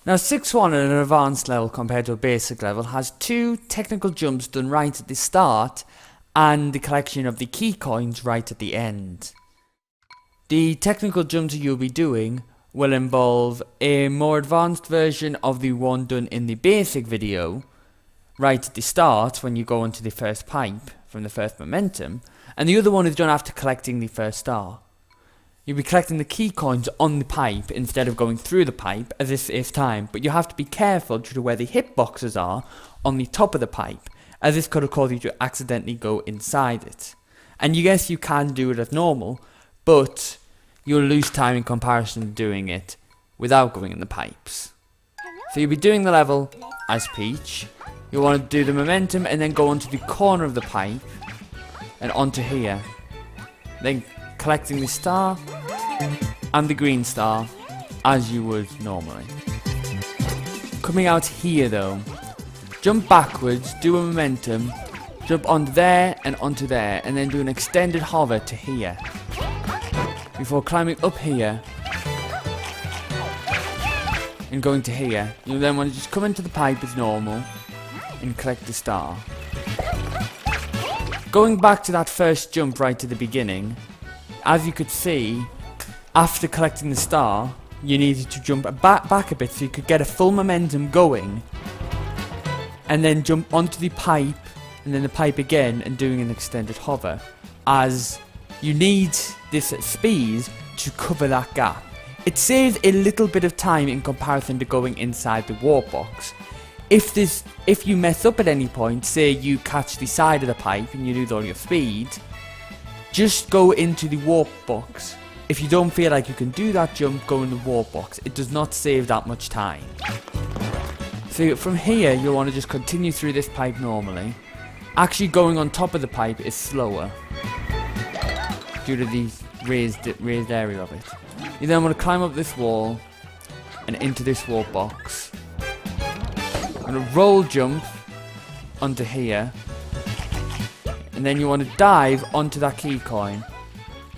Now 6-1 at an advanced level compared to a basic level has 2 technical jumps done right at the start and the collection of the key coins right at the end. The technical jumps you'll be doing will involve a more advanced version of the one done in the basic video right at the start when you go into the first pipe from the first momentum, and the other one is done after collecting the first star. You'll be collecting the key coins on the pipe instead of going through the pipe, as this saves time, but you have to be careful due to where the hitboxes are on the top of the pipe, as this could have caused you to accidentally go inside it. And yes, you can do it as normal, but you'll lose time in comparison to doing it without going in the pipes. So you'll be doing the level as Peach. You'll want to do the momentum and then go onto the corner of the pipe and onto here. Then collecting the star and the green star as you would normally. Coming out here though, jump backwards, do a momentum, jump onto there and onto there, and then do an extended hover to here before climbing up here and going to here. You'll then want to just come into the pipe as normal and collect the star. Going back to that first jump right to the beginning, as you could see, after collecting the star, you needed to jump back a bit so you could get a full momentum going, and then jump onto the pipe, and then the pipe again, and doing an extended hover, as you need this speed to cover that gap. It saves a little bit of time in comparison to going inside the warp box. If you mess up at any point, say you catch the side of the pipe and you lose all your speed, just go into the warp box. If you don't feel like you can do that jump, go in the warp box. It does not save that much time. So from here, you'll want to just continue through this pipe normally. Actually going on top of the pipe is slower due to the raised area of it. You then want to climb up this wall and into this warp box. And a roll jump onto here. And then you want to dive onto that key coin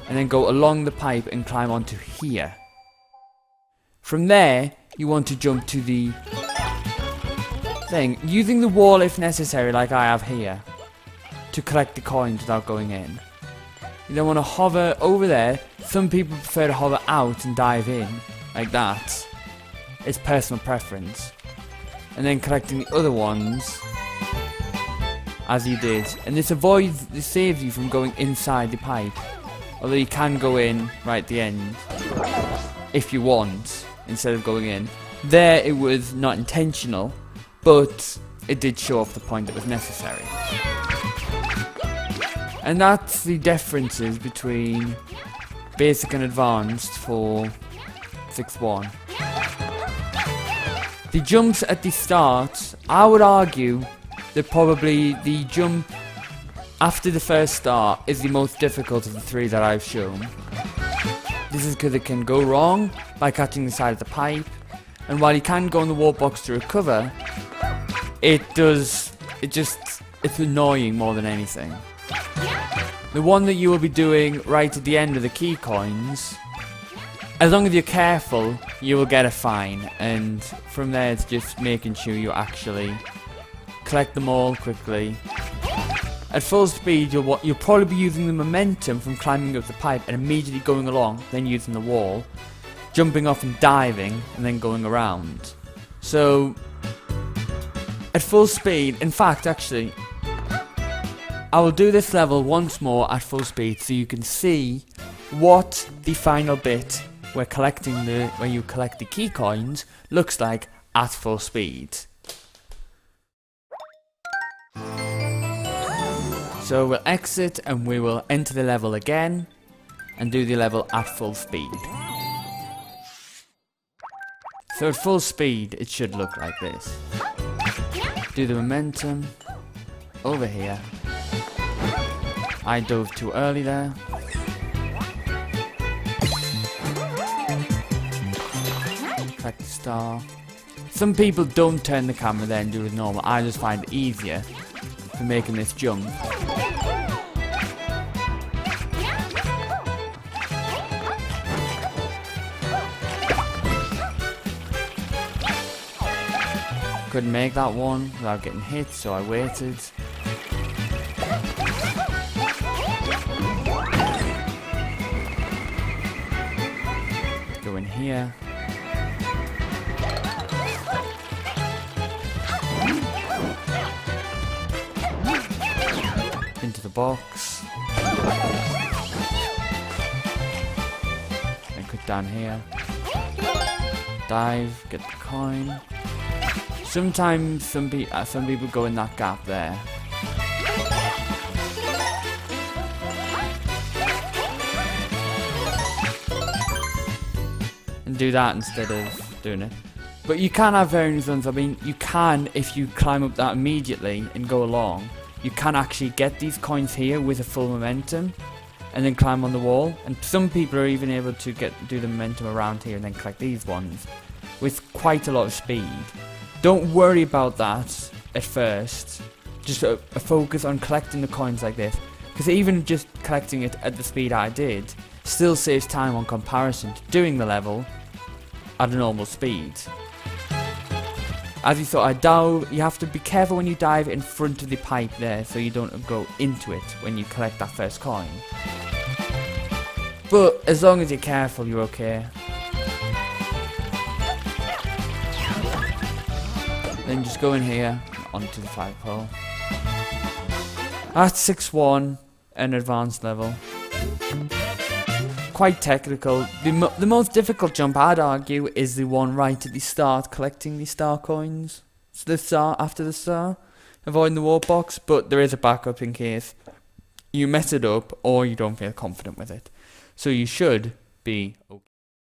and then go along the pipe and climb onto here. From there, you want to jump to the thing, using the wall if necessary, like I have here, to collect the coins without going in. You then want to hover over there. Some people prefer to hover out and dive in, like that. It's personal preference. And then collecting the other ones as you did, and this saves you from going inside the pipe, although you can go in right at the end if you want instead of going in. There it was not intentional, but it did show off the point that was necessary. And that's the differences between basic and advanced for 6-1. The jumps at the start, I would argue that probably the jump after the first star is the most difficult of the 3 that I've shown. This is because it can go wrong by catching the side of the pipe, and while you can go in the warp box to recover, it's annoying more than anything. The one that you will be doing right at the end of the key coins, as long as you're careful, you will get a fine, and from there it's just making sure you actually collect them all quickly. At full speed, you'll probably be using the momentum from climbing up the pipe and immediately going along, then using the wall, jumping off and diving, and then going around. So, at full speed, in fact actually, I will do this level once more at full speed so you can see what the final bit where you collect the key coins looks like at full speed. So we'll exit and we will enter the level again and do the level at full speed. So at full speed it should look like this. Do the momentum over here. I dove too early there. Collect the star. Some people don't turn the camera there and do it normal. I just find it easier for making this jump. couldn't make that one without getting hit, so I waited. Go in here. Into the box. And click down here. Dive, get the coin. Sometimes some people go in that gap there. And do that instead of doing it. But you can have varying zones. I mean, you can, if you climb up that immediately and go along, you can actually get these coins here with a full momentum and then climb on the wall. And some people are even able to do the momentum around here and then collect these ones with quite a lot of speed. Don't worry about that at first. Just a focus on collecting the coins like this. Because even just collecting it at the speed I did still saves time on comparison to doing the level at a normal speed. As you saw, you have to be careful when you dive in front of the pipe there so you don't go into it when you collect that first coin. But as long as you're careful, you're okay. Then just go in here, onto the flagpole. That's 6-1, an advanced level. Quite technical. The most difficult jump, I'd argue, is the one right at the start, collecting the star coins. It's the star after the star, avoiding the warp box, but there is a backup in case you mess it up or you don't feel confident with it. So you should be okay.